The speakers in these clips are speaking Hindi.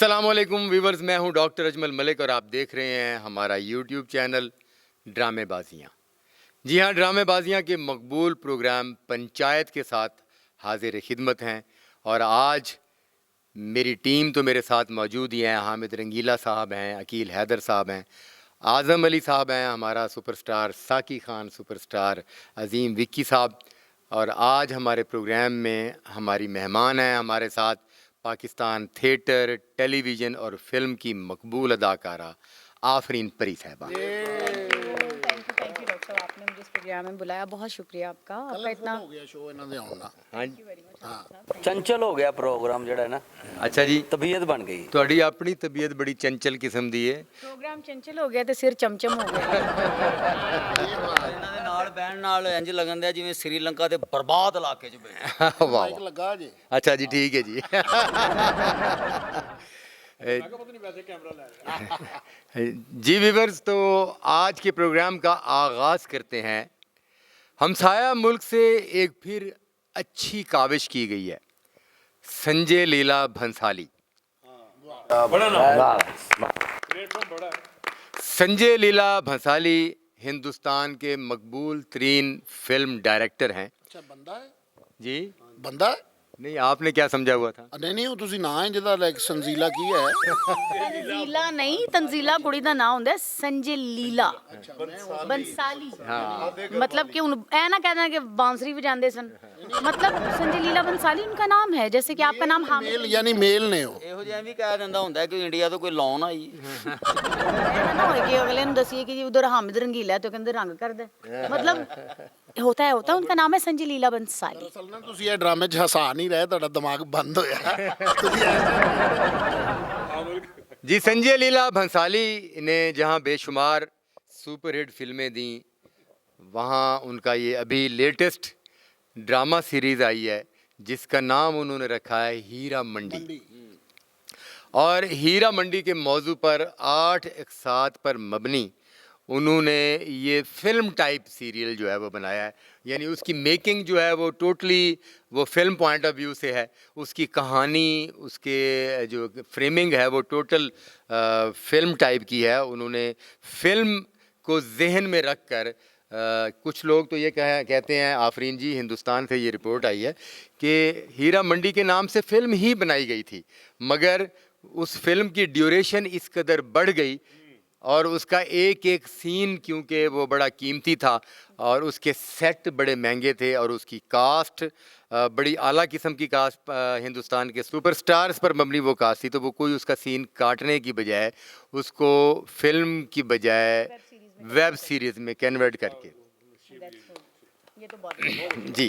अस्सलामुअलैकुम व्यूवर्स, मैं हूं डॉक्टर अजमल मलिक और आप देख रहे हैं हमारा यूट्यूब चैनल ड्रामेबाजियाँ। जी हाँ, ड्रामेबाजियाँ के मकबूल प्रोग्राम पंचायत के साथ हाजिर खिदमत हैं और आज मेरी टीम तो मेरे साथ मौजूद ही हैं। हामिद रंगीला साहब हैं, अकील हैदर साहब हैं, आज़म अली साहब हैं, हमारा सुपरस्टार साकी खान, सुपरस्टार अज़ीम विक्की साहब। और आज हमारे प्रोग्राम में हमारी मेहमान हैं हमारे साथ पाकिस्तान थिएटर, टेलीविज़न और फिल्म की मकबूल अदाकारा आफरीन परी साहबा। थैंक यू डॉक्टर साहब, आपने मुझे इस प्रोग्राम में बुलाया, बहुत शुक्रिया आपका। आपका इतना हो गया शो इन्हों दे आउण नाल। हाँ चंचल हो गया प्रोग्राम ਜਿਹੜਾ ਨਾ अच्छा जी, ਤਬੀਅਤ ਬਣ ਗਈ। ਤੁਹਾਡੀ ਆਪਣੀ ਤਬੀਅਤ ਬੜੀ ਚੰਚਲ ਕਿਸਮ ਦੀ ਹੈ। प्रोग्राम चंचल हो गया तो सिर चमचम हो गया। ਇਹਨਾਂ ਦੇ ਨਾਲ ਬਹਿਣ ਨਾਲ ਇੰਜ ਲੱਗਣ ਦਿਆ ਜਿਵੇਂ ਸ੍ਰੀਲੰਕਾ ਦੇ ਬਰਬਾਦ ਇਲਾਕੇ 'ਚ ਬੈਠੇ। वाह वाह, ਮਾਈਕ ਲੱਗਾ ਜੇ अच्छा जी, ठीक है जी। जी व्यूअर्स, तो आज के प्रोग्राम का आगाज़ करते हैं। हमसाया मुल्क से एक फिर अच्छी काविश की गई है, संजय लीला भंसाली। संजय लीला भंसाली हिंदुस्तान के मकबूल तरीन फिल्म डायरेक्टर हैं। अच्छा बंदा है जी बंदा है? नहीं, आपने क्या समझा हुआ था? नहीं नहीं, ਉਹ ਤੁਸੀਂ ਨਾਂ ਹੈ ਜਿਹਦਾ ਲਾਈਕ ਸੰਜ਼ੀਲਾ ਕੀ ਹੈ? तंजीला नहीं, तंजीला कुड़ी दा नाम होंदा है, संजय लीला बंसाली। मतलब कि उन ऐ ना कहना कि बांसुरी बजाते सन, मतलब संजय लीला बंसाली उनका नाम है, जैसे कि आपका नाम हामिद। ਮੇਲ ਯਾਨੀ ਮੇਲ ਨੇ ਉਹ। ਇਹੋ ਜਿਹਾ ਵੀ ਕਹਿ ਦਿੰਦਾ ਹੁੰਦਾ ਕਿ ਇੰਡੀਆ ਤੋਂ ਕੋਈ ਲੋਨ ਆਈ। ऐ ना होए कि अगले नु दसिए कि जी उधर हामिद रंगीला है तो कहंदे रंग कर दे, मतलब होता है उनका नाम है संजय लीला बंसाली। ਅਸਲ ਨਾਲ ਤੁਸੀਂ ਇਹ ਡਰਾਮੇ 'ਚ ਹਸਾ ਨਹੀਂ ਰਹੇ, ਤੁਹਾਡਾ ਦਿਮਾਗ ਬੰਦ ਹੋਇਆ। ਤੁਸੀਂ जी, संजय लीला भंसाली ने जहां बेशुमार सुपरहिट फिल्में दी, वहां उनका ये अभी लेटेस्ट ड्रामा सीरीज़ आई है जिसका नाम उन्होंने रखा है हीरा मंडी। और हीरा मंडी के मौजू पर 8 इक़सात पर मबनी उन्होंने ये फिल्म टाइप सीरियल जो है वो बनाया है। यानी उसकी मेकिंग जो है वो टोटली वो फिल्म पॉइंट ऑफ व्यू से है। उसकी कहानी, उसके जो फ्रेमिंग है वो टोटल फिल्म टाइप की है। उन्होंने फिल्म को जहन में रख कर कुछ लोग तो ये कहते हैं, आफरीन जी, हिंदुस्तान से ये रिपोर्ट आई है कि हीरा मंडी के नाम से फ़िल्म ही बनाई गई थी, मगर उस फिल्म की ड्यूरेशन इस कदर बढ़ गई और उसका एक एक सीन क्योंकि वो बड़ा कीमती था और उसके सेट बड़े महंगे थे और उसकी कास्ट बड़ी आला किस्म की कास्ट, हिंदुस्तान के सुपरस्टार्स पर मबनी वो कास्ट थी, तो वो कोई उसका सीन काटने की बजाय उसको फिल्म की बजाय वेब सीरीज़ में कन्वर्ट करके ये तो बहुत जी।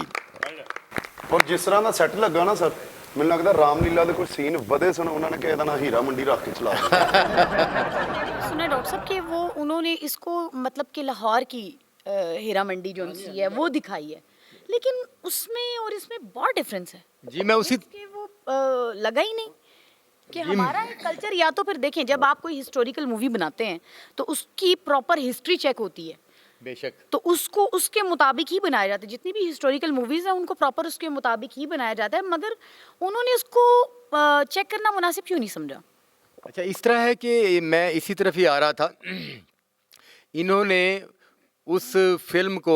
ਔਰ ਜਿਸ ਤਰ੍ਹਾਂ ਦਾ ਸੈੱਟ ਲੱਗਾ ਨਾ ਸਰ, ਮੈਨੂੰ ਲੱਗਦਾ ਰਾਮਲੀਲਾ ਦੇ ਕੋਈ ਸੀਨ ਵਧੇ ਸਨ, ਉਹਨਾਂ ਨੇ ਕਿਹਾ ਇਹਦਾ ਨਾਂ ਹੀਰਾ ਮੰਡੀ ਰੱਖ ਕੇ ਚਲਾ ਦਿੱਤਾ। सुना डॉक्टर साहब कि वो उन्होंने इसको मतलब कि लाहौर की हीरा मंडी जो सी है वो दिखाई है, लेकिन उसमें और इसमें बहुत डिफरेंस है। जी, मैं उसी कि वो लगा ही नहीं कि हमारा कल्चर, या तो फिर देखें जब आप कोई हिस्टोरिकल मूवी बनाते हैं तो उसकी प्रॉपर हिस्ट्री चेक होती है, बेशक, तो उसको उसके मुताबिक ही बनाया जाता है। जितनी भी हिस्टोरिकल मूवीज़ हैं उनको प्रॉपर उसके मुताबिक ही बनाया जाता है, मगर उन्होंने उसको चेक करना मुनासिब क्यों नहीं समझा? अच्छा, इस तरह है कि मैं इसी तरफ ही आ रहा था। इन्होंने उस फिल्म को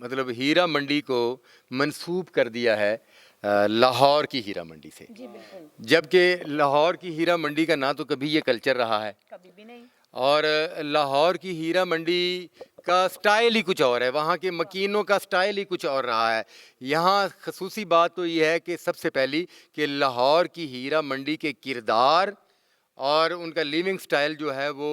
मतलब हीरा मंडी को मंसूब कर दिया है लाहौर की हीरा मंडी से, जबकि लाहौर की हीरा मंडी का ना तो कभी ये कल्चर रहा है, कभी भी नहीं। और लाहौर की हीरा मंडी का स्टाइल ही कुछ और है, वहाँ के मकीनों का स्टाइल ही कुछ और रहा है। यहाँ खसूसी बात तो ये है कि सबसे पहली कि लाहौर की हीरा मंडी के किरदार और उनका लिविंग स्टाइल जो है वो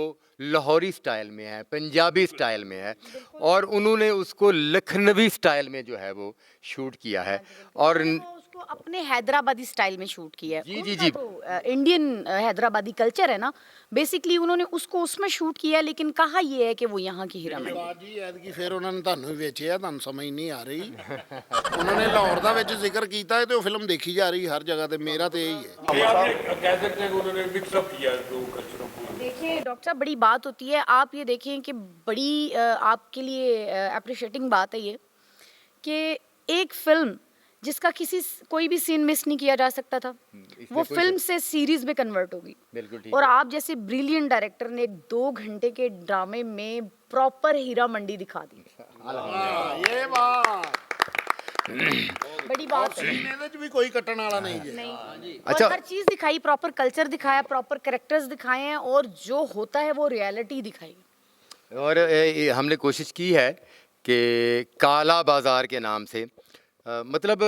लाहौरी स्टाइल में है, पंजाबी स्टाइल में है, और उन्होंने उसको लखनवी स्टाइल में जो है वो शूट किया है और उसको अपने हैदराबादी स्टाइल में शूट किया है। जी, जी, उनका जी। जो इंडियन हैदराबादी कल्चर है ना, बेसिकली उन्होंने उसको उसमें शूट किया है, लेकिन कहा ये है कि वो यहाँ की हीरा मंडी। ਜੀ ਐਤਕੀ ਫਿਰ ਉਹਨਾਂ ਨੇ ਤੁਹਾਨੂੰ ਹੀ ਵੇਚਿਆ, ਤੁਹਾਨੂੰ ਸਮਝ ਨਹੀਂ ਆ ਰਹੀ। ਉਹਨਾਂ ਨੇ ਲਾਹੌਰ ਦਾ ਵਿੱਚ ਜ਼ਿਕਰ ਕੀਤਾ ਹੈ ਤੇ ਉਹ ਫਿਲਮ ਦੇਖੀ ਜਾ ਰਹੀ ਹਰ ਜਗ੍ਹਾ ਤੇ। ਮੇਰਾ ਤੇ ਇਹੀ ਹੈ। आप कह सकते हैं कि उन्होंने मिक्सअप किया दो कल्चरों को। देखिए डॉक्टर साहब, बड़ी बात होती है, आप ये देखें कि बड़ी आपके लिए अप्रिशिएटिंग बात है ये कि एक फिल्म जिसका कोई भी सीन मिस नहीं किया जा सकता था, इसमें वो कोई फिल्म से सीरीज में कन्वर्ट होगी। बिल्कुल ठीक और है। आप जैसे ब्रिलियंट डायरेक्टर ने 2 घंटे के ड्रामे में प्रॉपर हीरा मंडी दिखा दी। ये बात बड़ी बात है। ਇਹਦੇ ਚ ਵੀ ਕੋਈ ਕੱਟਣ वाला नहीं है। नहीं, अच्छा। और हर चीज दिखाई, प्रॉपर कल्चर दिखाया, प्रॉपर कैरेक्टर्स दिखाए हैं, और जो होता है वो रियलिटी दिखाई। और हमने कोशिश की है कि काला बाज़ार के नाम से मतलब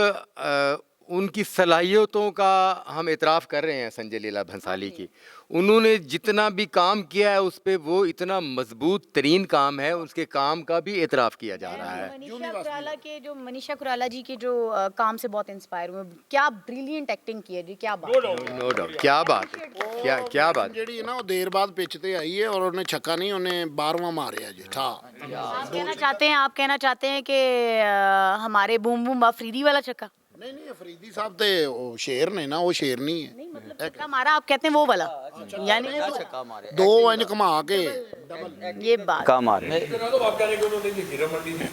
उनकी सलाहियतों का हम इतराफ़ कर रहे हैं संजय लीला भंसाली की। उन्होंने जितना भी काम किया है उस पे वो इतना मजबूत तरीन काम है, उसके काम का भी इतराफ़ किया जा रहा है। मनीषा कुराला जी के जो काम से बहुत इंस्पायर हुए। क्या ब्रिलियंट एक्टिंग की है जी, क्या बात है। नो डाउट, क्या बात है, क्या बात है। ਜਿਹੜੀ ਨਾ ਉਹ ਦੇਰ ਬਾਅਦ ਪਿੱਚ ਤੇ ਆਈ ਹੈ, ਔਰ ਉਹਨੇ ਛੱਕਾ ਨਹੀਂ, ਉਹਨੇ 12ਵਾਂ ਮਾਰਿਆ ਜੀ। ਠਾ आप कहना चाहते हैं कि हमारे बूम बूम अफरीदी वाला छक्का? ਨਹੀਂ ਨਹੀਂ, ਅਫਰੀਦੀ ਸਾਹਿਬ ਤੇ ਉਹ ਸ਼ੇਰ ਨੇ ना, ਉਹ ਸ਼ੇਰ नहीं है। नहीं, मतलब छक्का मारा आप कहते हैं वो वाला, यानी छक्का मारे, 2 इंच घुमा के ये बात। छक्का मारे। इतना तो वाकया है कि उन्होंने जो हीरा मंडी में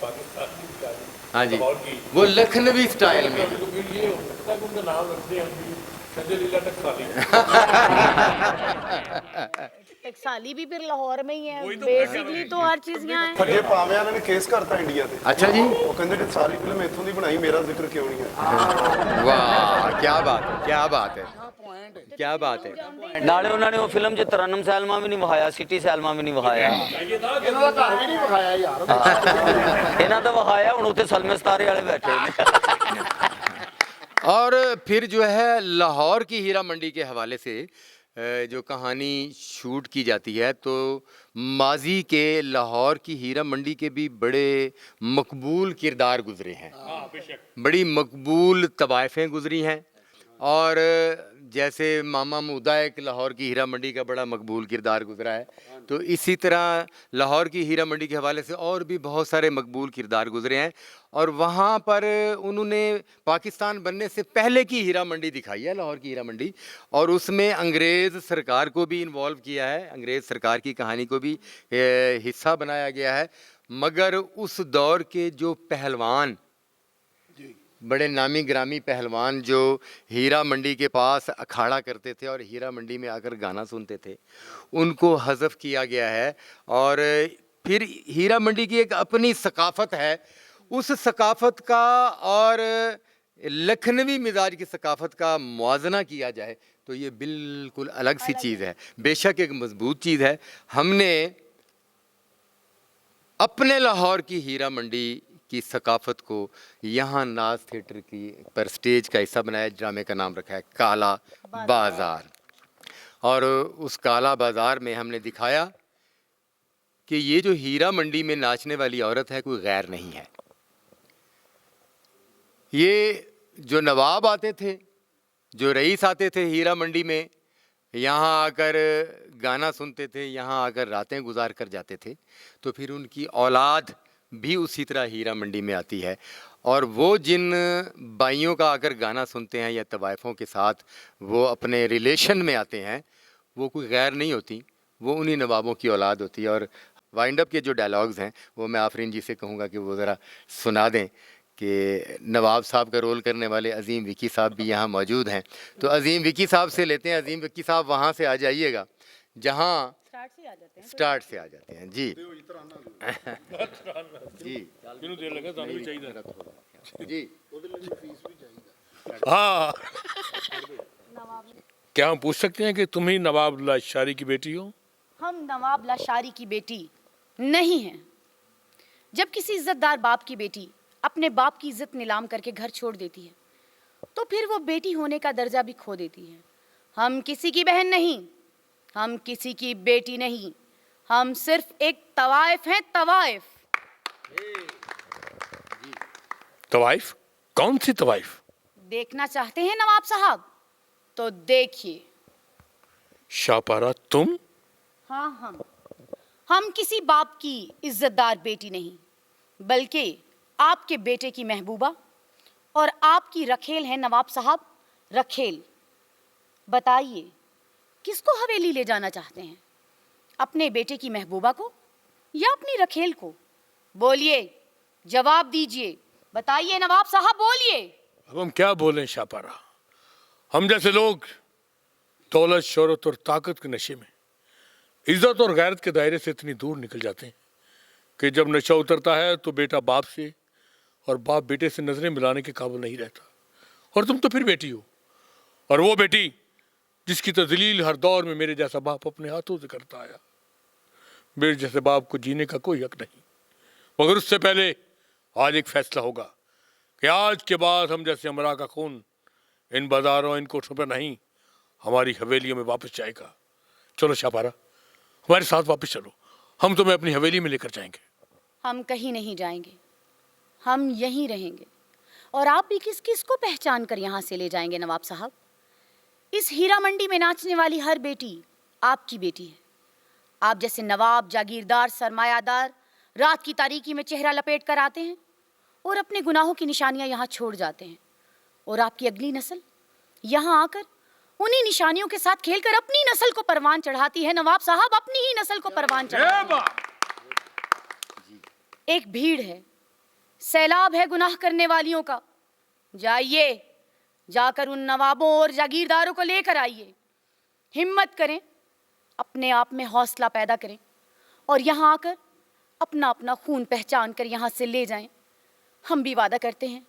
पाकिस्तान की निकाली, हाँ जी, लाहौर की, वो लखनवी स्टाइल में। तो फिर ये हो सकता है कि उनका नाम रखते हैं भी संजय लीला टकसाली। टकसाली भी फिर लाहौर में ही है, बेसिकली तो हर चीज यहाँ है। ਫੱਗੇ ਪਾਵਿਆਂ ਨੇ ਕੇਸ ਕਰਤਾ ਇੰਡੀਆ ਤੇ। अच्छा जी, ਉਹ ਕਹਿੰਦੇ ਕਿ ਸਾਰੀ ਫਿਲਮ ਇੱਥੋਂ ਦੀ ਬਣਾਈ, ਮੇਰਾ ਜ਼ਿਕਰ ਕਿਉਂ ਨਹੀਂ ਹੈ? वाह, क्या बात है, क्या बात है, क्या बात है। ਨਾਲੇ ਉਹਨਾਂ ਨੇ ਉਹ ਫਿਲਮ 'ਚ ਤਰਨਮ ਸੈਲਮਾ ਵੀ ਨਹੀਂ ਵਿਖਾਇਆ, ਸਿਟੀ ਸੈਲਮਾ ਵੀ ਨਹੀਂ ਵਿਖਾਇਆ। ਇਹਨਾਂ ਦਾ ਘਰ ਵੀ ਨਹੀਂ ਵਿਖਾਇਆ ਯਾਰ। ਇਹਨਾਂ ਦਾ ਵਿਖਾਇਆ, ਹੁਣ ਉੱਥੇ ਸਲਮੇ ਸਤਾਰੇ ਵਾਲੇ ਬੈਠੇ ਨੇ। और फिर जो है लाहौर की हीरा मंडी के हवाले से जो कहानी शूट की जाती है, तो माजी के लाहौर की हीरा मंडी के भी बड़े मकबूल किरदार गुजरे हैं, बड़ी मकबूल तवाइफें गुजरी हैं। और जैसे मामा मूदा एक लाहौर की हीरा मंडी का बड़ा मकबूल किरदार गुजरा है, तो इसी तरह लाहौर की हीरा मंडी के हवाले से और भी बहुत सारे मकबूल किरदार गुजरे हैं। और वहाँ पर उन्होंने पाकिस्तान बनने से पहले की हीरा मंडी दिखाई है, लाहौर की हीरा मंडी, और उसमें अंग्रेज़ सरकार को भी इन्वॉल्व किया है, अंग्रेज़ सरकार की कहानी को भी हिस्सा बनाया गया है। मगर उस दौर के जो पहलवान, बड़े नामी ग्रामी पहलवान जो हीरा मंडी के पास अखाड़ा करते थे और हीरा मंडी में आकर गाना सुनते थे, उनको हज़फ किया गया है। और फिर हीरा मंडी की एक अपनी सकाफ़त है, उस सकाफ़त का और लखनवी मिजाज की सकाफ़त का मुआजना किया जाए तो ये बिल्कुल अलग सी चीज़ है, बेशक एक मजबूत चीज़ है। हमने अपने लाहौर की हीरा मंडी की सकाफ़त को यहाँ नाज थिएटर की पर स्टेज का हिस्सा बनाया। ड्रामे का नाम रखा है काला बाज़ार। और उस काला बाज़ार में हमने दिखाया कि ये जो हीरा मंडी में नाचने वाली औरत है कोई गैर नहीं है। ये जो नवाब आते थे, जो रईस आते थे हीरा मंडी में, यहाँ आकर गाना सुनते थे, यहाँ आकर रातें गुजार कर जाते थे, तो फिर उनकी औलाद भी उसी तरह हीरा मंडी में आती है। और वो जिन बाइयों का आकर गाना सुनते हैं या तवाइफ़ों के साथ वो अपने रिलेशन में आते हैं, वो कोई गैर नहीं होती, वो उन्हीं नवाबों की औलाद होती है। और वाइंड अप के जो डायलॉग्स हैं वो मैं आफरीन जी से कहूँगा कि वो ज़रा सुना दें कि नवाब साहब का रोल करने वाले अज़ीम विकी साहब भी यहाँ मौजूद हैं। तो अज़ीम विकी साहब से लेते हैं। अज़ीम विकी साहब वहाँ से आ जाइएगा जहाँ स्टार्ट से आ जाते हैं जी। जी ਜਿਹਨੂੰ ਦੇਰ ਲੱਗਾ ਤੁਹਾਨੂੰ ਵੀ ਚਾਹੀਦਾ। जी हाँ, क्या हम पूछ सकते हैं कि तुम ही नवाब लाशारी की बेटी हो? हम नवाब लाशारी की बेटी नहीं हैं। जब किसी इज्जतदार बाप की बेटी अपने बाप की इज्जत नीलाम करके घर छोड़ देती है, तो फिर वो बेटी होने का दर्जा भी खो देती है। हम किसी की बहन नहीं, हम किसी की बेटी नहीं, हम सिर्फ एक तवाइफ हैं, तवाइफ। तवाइफ? कौन सी तवाइफ? देखना चाहते हैं नवाब साहब तो देखिए। शाहपारा तुम? हाँ, हम किसी बाप की इज्जतदार बेटी नहीं, बल्कि आपके बेटे की महबूबा और आपकी रखेल है नवाब साहब, रखेल। बताइए किसको हवेली ले जाना चाहते हैं, अपने बेटे की महबूबा को या अपनी रखेल को? बोलिए, जवाब दीजिए, बताइए नवाब साहब, बोलिए। अब हम क्या बोलें शाहपारा, हम जैसे लोग दौलत, शोहरत और ताकत के नशे में इज्जत और गैरत के दायरे से इतनी दूर निकल जाते हैं कि जब नशा उतरता है तो बेटा बाप से और बाप बेटे से नजरें मिलाने के काबिल नहीं रहता। और तुम तो फिर बेटी हो, और वो बेटी जिसकी तजलील हर दौर में मेरे जैसा बाप अपने हाथों से करता आया। मेरे जैसे बाप को जीने का कोई हक नहीं, मगर उससे पहले आज एक फैसला होगा कि आज के बाद हम जैसे अमरा का खून इन बाजारों, इन कोठों पर नहीं, हमारी हवेलियों में वापस जाएगा। चलो शाहपारा, हमारे साथ वापस चलो, हम तुम्हें अपनी हवेली में लेकर जाएंगे। हम कहीं नहीं जाएंगे, हम यहीं रहेंगे। और आप भी किस किस को पहचान कर यहाँ से ले जाएंगे नवाब साहब? इस हीरा मंडी में नाचने वाली हर बेटी आपकी बेटी है। आप जैसे नवाब, जागीरदार, सरमायादार रात की तारीकी में चेहरा लपेट कर आते हैं और अपने गुनाहों की निशानियां यहाँ छोड़ जाते हैं। और आपकी अगली नस्ल यहाँ आकर उन्हीं निशानियों के साथ खेलकर अपनी नस्ल को परवान चढ़ाती है नवाब साहब, अपनी ही नस्ल को परवान चढ़ाती है। एक भीड़ है, सैलाब है गुनाह करने वालियों का। जाइए, जाकर उन नवाबों और जागीरदारों को लेकर आइए। हिम्मत करें, अपने आप में हौसला पैदा करें और यहाँ आकर अपना अपना खून पहचान कर यहाँ से ले जाएं। हम भी वादा करते हैं,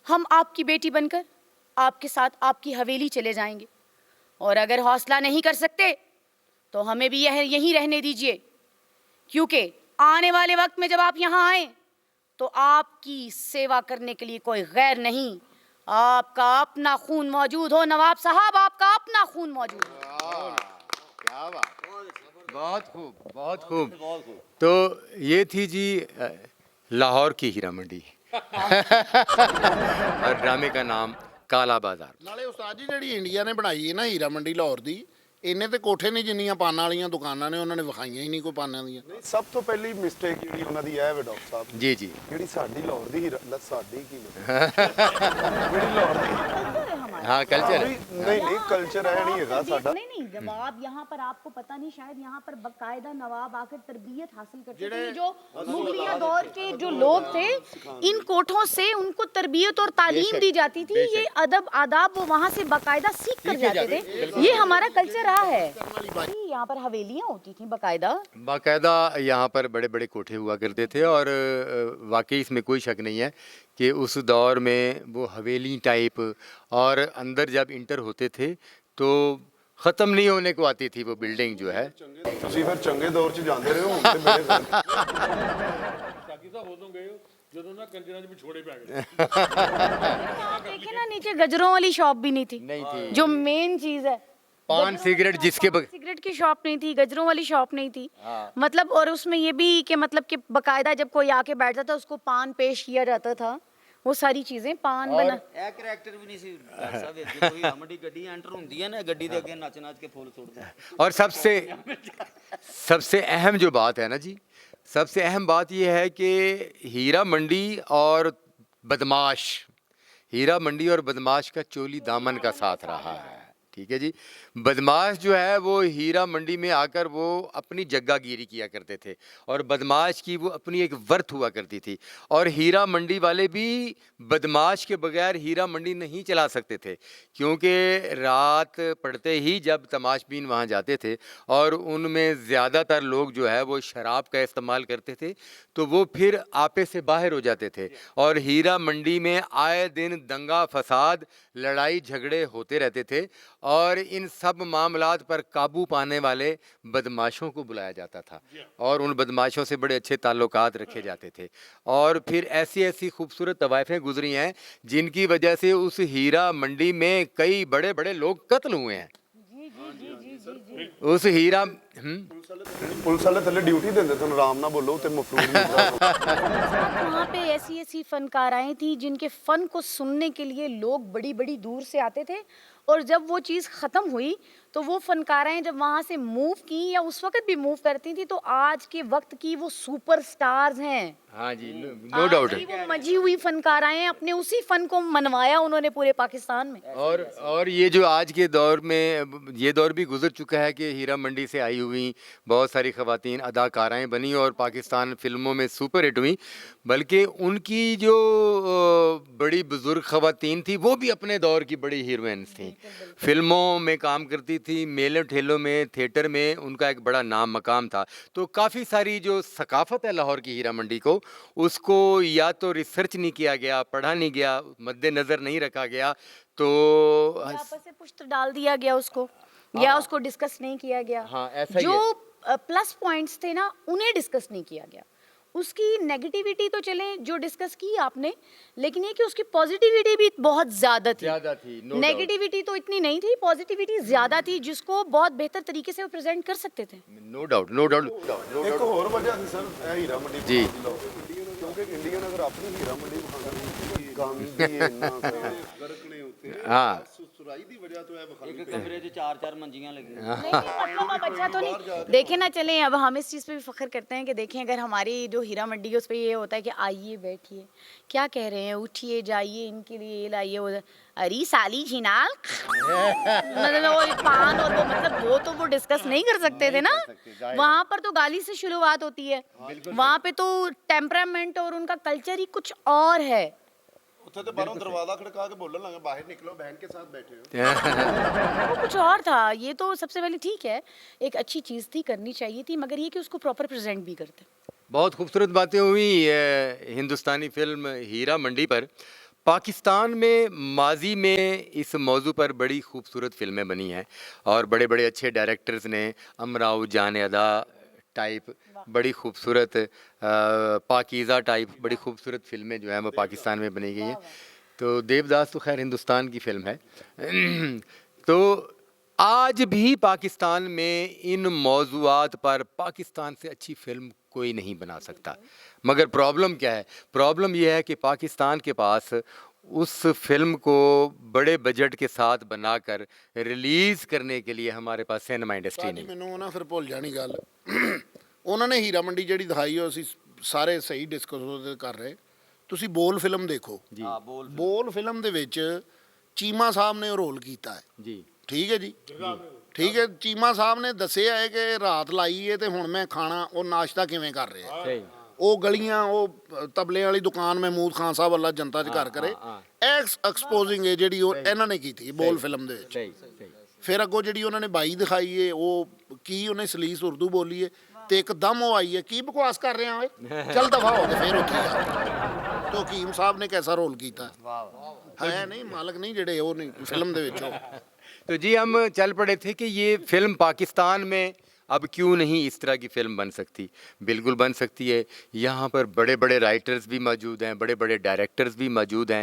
हम आपकी बेटी बनकर आपके साथ आपकी हवेली चले जाएंगे। और अगर हौसला नहीं कर सकते तो हमें भी यहीं रहने दीजिए, क्योंकि आने वाले वक्त में जब आप यहाँ आए तो आपकी सेवा करने के लिए कोई गैर नहीं, आपका अपना खून मौजूद हो नवाब साहब, आपका अपना खून मौजूद हो। क्या बात, बहुत खूब, बहुत खूब। तो ये थी जी लाहौर की हीरा मंडी और ड्रामे का नाम काला बाजार। ਨਾਲੇ ਉਸਤਾਦ ਜੀ ਜਿਹੜੀ ਇੰਡੀਆ ਨੇ ਬਣਾਈ ਹੈ ਨਾ ਹੀਰਾ ਮੰਡੀ ਲਾਹੌਰ ਦੀ, ਇੰਨੇ ਤੇ ਕੋਠੇ ਨਹੀਂ ਜਿੰਨੀਆਂ ਪਾਨਾਂ ਵਾਲੀਆਂ ਦੁਕਾਨਾਂ ਨੇ ਉਹਨਾਂ ਨੇ ਵਿਖਾਈਆਂ ਹੀ ਨਹੀਂ ਕੋਈ ਪਾਨਾਂ ਦੀਆਂ। ਸਭ ਤੋਂ ਪਹਿਲੀ ਮਿਸਟੇਕ ਜਿਹੜੀ ਉਹਨਾਂ ਦੀ ਇਹ ਹੈ ਡਾਕਟਰ ਸਾਹਿਬ, जी जी, ਜਿਹੜੀ ਸਾਡੀ ਲਾਹੌਰ ਦੀ ਸਾਡੀ ਕੀ ਜਿਹੜੀ ਲਾਹੌਰ ਦੀ हाँ कल्चर है। ਨਹੀਂ ਨਹੀਂ ਕਲਚਰ ਹੈ ਨਹੀਂ ਹੈਗਾ ਸਾਡਾ। नहीं नहीं, नवाब यहाँ पर आपको पता नहीं, शायद यहाँ पर बकायदा नवाब आकर तरबियत हासिल करते थे। जो मुगलिया दौर के जो लोग थे, इन कोठों से उनको तरबियत और तालीम दी जाती थी। ये अदब आदाब वो वहाँ से बकायदा सीख कर जाते थे। ये हमारा कल्चर रहा है। यहाँ पर हवेलियाँ होती थी बकायदा। बाकायदा यहाँ पर बड़े बड़े कोठे हुआ करते थे और वाकई इसमें कोई शक नहीं है कि उस दौर में वो हवेली टाइप, और अंदर जब इंटर होते थे तो ख़त्म नहीं होने को आती थी वो बिल्डिंग जो है। ਤੁਸੀਂ ਫਿਰ ਚੰਗੇ ਦੌਰ 'ਚ ਜਾਂਦੇ ਰਹੇ ਹੋ, ਹੁਣ ਤੇ ਮੇਰੇ साकी साहब उदों गए हो ਜਦੋਂ ਨਾ ਕੰਜਰਾਂ 'ਚ ਵਿਛੋੜੇ ਪੈ ਗਏ। आप देखे ना, नीचे गजरों वाली शॉप भी नहीं थी, नहीं थी। जो मेन चीज है। पान सिगरेट जिसके सिगरेट की शॉप नहीं थी, गजरों वाली शॉप नहीं थी। मतलब और उसमें ये भी कि मतलब कि बकायदा जब कोई आके बैठता था उसको पान पेश किया जाता था। वो सारी चीजें पान बना। ਇਹ ਕਰੈਕਟਰ ਵੀ ਨਹੀਂ ਸੀ ਡਾਕਟਰ ਸਾਹਿਬ, ਜਦੋਂ ਕੋਈ ਆਮੜੀ ਗੱਡੀ ਐਂਟਰ ਹੁੰਦੀ ਹੈ ਨਾ, ਗੱਡੀ ਦੇ ਅੱਗੇ ਨੱਚ ਨੱਚ ਕੇ ਫੁੱਲ ਸੁੱਟਦੇ। और सबसे अहम जो बात है ना जी, सबसे अहम बात यह है कि हीरा मंडी और बदमाश, हीरा मंडी और बदमाश का चोली दामन का साथ रहा है। ठीक है जी। बदमाश जो है वो हीरा मंडी में आकर वो अपनी जग्गागिरी किया करते थे और बदमाश की वो अपनी एक वर्थ हुआ करती थी। और हीरा मंडी वाले भी बदमाश के बगैर हीरा मंडी नहीं चला सकते थे, क्योंकि रात पड़ते ही जब तमाशबीन वहाँ जाते थे और उनमें ज़्यादातर लोग जो है वो शराब का इस्तेमाल करते थे, तो वो फिर आपे से बाहर हो जाते थे और हीरा मंडी में आए दिन दंगा फसाद, लड़ाई झगड़े होते रहते थे और इन सब मामलात पर काबू पाने वाले बदमाशों को बुलाया जाता था और उन बदमाशों से बड़े अच्छे ताल्लुकात रखे जाते थे। और फिर ऐसी ऐसी खूबसूरत तवाइफें गुजरी हैं जिनकी वजह से उस हीरा मंडी में कई बड़े बड़े लोग कत्ल हुए हैं। उस हीरा ਪੁਲਿਸ ਵਾਲੇ ਥੱਲੇ ਡਿਊਟੀ ਦਿੰਦੇ ਤੁਹਾਨੂੰ, ਆਰਾਮ ਨਾਲ ਬੋਲੋ ਤੇ ਮਫਰੂਜ਼ ਨਹੀਂ वहाँ पे ऐसी ऐसी फनकाराएं थी जिनके फन को सुनने के लिए लोग बड़ी बड़ी दूर से आते थे और जब वो चीज़ ख़त्म हुई तो वो फनकारें जब वहाँ से मूव की या उस वक्त भी मूव करती थी तो आज के वक्त की वो सुपरस्टार्स हैं। हाँ जी, नो डाउट। आज भी वो मजी हुई फनकाराएं, अपने उसी फन को मनवाया उन्होंने पूरे पाकिस्तान में। और ये जो आज के दौर में ये दौर भी गुजर चुका है कि हीरा मंडी से आई हुई बहुत सारी ख़वातीन अदाकाराएं बनी और पाकिस्तान फिल्मों में सुपर हिट हुई, बल्कि उनकी जो बड़ी बुज़ुर्ग ख़वातीन थी वो भी अपने दौर की बड़ी हीरोइंस थी, फिल्मों में काम करती थी, मेलों ठेलों में, थिएटर में उनका एक बड़ा नाम मकाम था। तो काफ़ी सारी जो सकाफ़त है लाहौर की हीरा मंडी को, उसको या तो रिसर्च नहीं किया गया, पढ़ा नहीं गया, मद्देनज़र नहीं रखा गया, तो या आपस से पुश्त डाल दिया गया उसको, या उसको डिस्कस नहीं किया गया। हाँ, ऐसा ही जो प्लस पॉइंट्स थे ना उन्हें डिस्कस नहीं किया गया। उसकी नेगेटिविटी तो चले जो डिस्कस की आपने, लेकिन ये कि उसकी पॉजिटिविटी भी बहुत ज़्यादा थी। no doubt। नेगेटिविटी तो इतनी नहीं थी, पॉजिटिविटी ज़्यादा थी, जिसको बहुत बेहतर तरीके से वो प्रेजेंट कर सकते थे। No doubt, no doubt. ਇੱਕ ਹੋਰ ਵਜ੍ਹਾ ਸੀ ਸਰ ਇਹ ਹੀਰਾ ਮੰਡੀ ਜੀ। ਵਿਖਾਉਣ ਦੀ ਲੋੜ। ਕਿਉਂਕਿ ਇੰਡੀਅਨ ਅਗਰ ਆਪਣੀ ਹੀਰਾ ਮੰਡੀ ਵਿਖਾਉਂਦਾ ਗਾਂਧੀ ਇੰਨਾ ਗਰਕ ਨੇ ਉੱਤੇ हाँ ਸੁਸਰਾਈ ਦੀ ਵਜ੍ਹਾ ਤੋਂ ਇਹ ਵਿਖਾਈ ਇੱਕ ਕਮਰੇ 'ਚ 4-4 ਮੰਜੀਆਂ ਲੱਗੀਆਂ। नहीं, मतलब अब अच्छा तो नहीं। देखें ना, चलें अब हम इस चीज़ पे भी फख्र करते हैं कि देखें अगर हमारी जो हीरा मंडी है उस पर ये होता है कि आइए बैठिए, क्या कह रहे हैं, उठिए जाइए, इनके लिए ये लाइए, वो अरे साली छिनाल मतलब वो पान और वो, मतलब वो तो वो डिस्कस नहीं कर सकते थे ना। वहाँ पर तो गाली से शुरुआत होती है, वहाँ पे तो टेम्परामेंट और उनका कल्चर ही कुछ और है। ਉੱਥੇ ਤੇ ਬਾਹਰੋਂ ਦਰਵਾਜ਼ਾ ਖੜਕਾ ਕੇ ਬੋਲਣ ਲੱਗਾ ਬਾਹਰ ਨਿਕਲੋ बहन के साथ बैठे हो। वो कुछ और था। ये तो सबसे पहले ठीक है, एक अच्छी चीज़ थी, करनी चाहिए थी, मगर ये कि उसको प्रॉपर प्रेजेंट भी करते। बहुत खूबसूरत बातें हुई हिंदुस्तानी फिल्म हीरा मंडी पर। पाकिस्तान में माजी में इस मौजू पर बड़ी खूबसूरत फिल्में बनी हैं और बड़े बड़े अच्छे डायरेक्टर्स ने, अमराव जान अदा टाइप बड़ी खूबसूरत, पाकीज़ा टाइप बड़ी खूबसूरत फिल्में जो हैं वो पाकिस्तान में बनी गई हैं। तो देवदास तो खैर हिंदुस्तान की फ़िल्म है। तो आज भी पाकिस्तान में इन मौज़ूआत पर पाकिस्तान से अच्छी फ़िल्म कोई नहीं बना सकता। मगर प्रॉब्लम क्या है? प्रॉब्लम यह है कि पाकिस्तान के पास उस फिल्म को बड़े बजट के साथ बनाकर रिलीज़ करने के लिए हमारे पास सिनेमा इंडस्ट्री ਭਾਜੀ नहीं। ਮੈਨੂੰ ਨਾ ਫਿਰ ਭੁੱਲ ਜਾਣੀ ਗੱਲ। ਉਹਨਾਂ ਨੇ ਹੀਰਾ ਮੰਡੀ ਜਿਹੜੀ ਦਿਖਾਈ ਉਹ ਅਸੀਂ ਸਾਰੇ ਸਹੀ ਡਿਸਕਸ ਉਹਦੇ ਕਰ ਰਹੇ। ਤੁਸੀਂ ਬੋਲ ਫਿਲਮ ਦੇਖੋ। ਹਾਂ ਬੋਲ ਬੋਲ ਫਿਲਮ ਦੇ ਵਿੱਚ ਚੀਮਾ ਸਾਹਿਬ ਨੇ ਉਹ ਰੋਲ ਕੀਤਾ ਹੈ। जी ਠੀਕ ਹੈ ਜੀ, ਠੀਕ ਹੈ। ਚੀਮਾ ਸਾਹਿਬ ਨੇ ਦੱਸਿਆ ਹੈ ਕਿ ਰਾਤ ਲਾਈ ਹੈ ਤੇ ਹੁਣ ਮੈਂ ਖਾਣਾ ਉਹ ਨਾਸ਼ਤਾ ਕਿਵੇਂ ਕਰ ਰਿਹਾ। सही ਉਹ ਗਲੀਆਂ, ਉਹ ਤਬਲੇ ਵਾਲੀ ਦੁਕਾਨ ਮਹਿਮੂਦ ਖਾਨ ਸਾਹਿਬ ਅੱਲਾ ਜਨਤਾ 'ਚ ਘਰ ਕਰੇ, ਐਕਸਪੋਜ਼ਿੰਗ ਹੈ ਜਿਹੜੀ ਉਹ ਇਹਨਾਂ ਨੇ ਕੀਤੀ ਬੋਲ ਫਿਲਮ ਦੇ ਵਿੱਚ। सही सही ਫਿਰ ਅੱਗੋਂ ਜਿਹੜੀ ਉਹਨਾਂ ਨੇ ਬਾਈ ਦਿਖਾਈ ਏ, ਉਹ ਕੀ ਉਹਨੇ ਸਲੀਸ ਉਰਦੂ ਬੋਲੀ ਏ ਤੇ ਇੱਕਦਮ ਉਹ ਆਈ ਏ, ਕੀ ਬਕਵਾਸ ਕਰ ਰਹੇ ਆ ਓਏ, ਚੱਲ ਦਫਾ ਹੋ ਕੇ ਫਿਰ ਉੱਥੇ ਆ। ਤੇ ਹਕੀਮ ਸਾਹਿਬ ਨੇ ਕੈਸਾ ਰੋਲ ਕੀਤਾ ਹੈ ਨਹੀਂ, ਮਾਲਕ ਨਹੀਂ ਜਿਹੜੇ ਉਹ ਨਹੀਂ ਫਿਲਮ ਦੇ ਵਿੱਚ ਉਹ। तो जी हम चल पड़े थे कि ये फिल्म पाकिस्तान में अब क्यों नहीं इस तरह की फ़िल्म बन सकती। बिल्कुल बन सकती है। यहाँ पर बड़े बड़े राइटर्स भी मौजूद हैं, बड़े बड़े डायरेक्टर्स भी मौजूद हैं।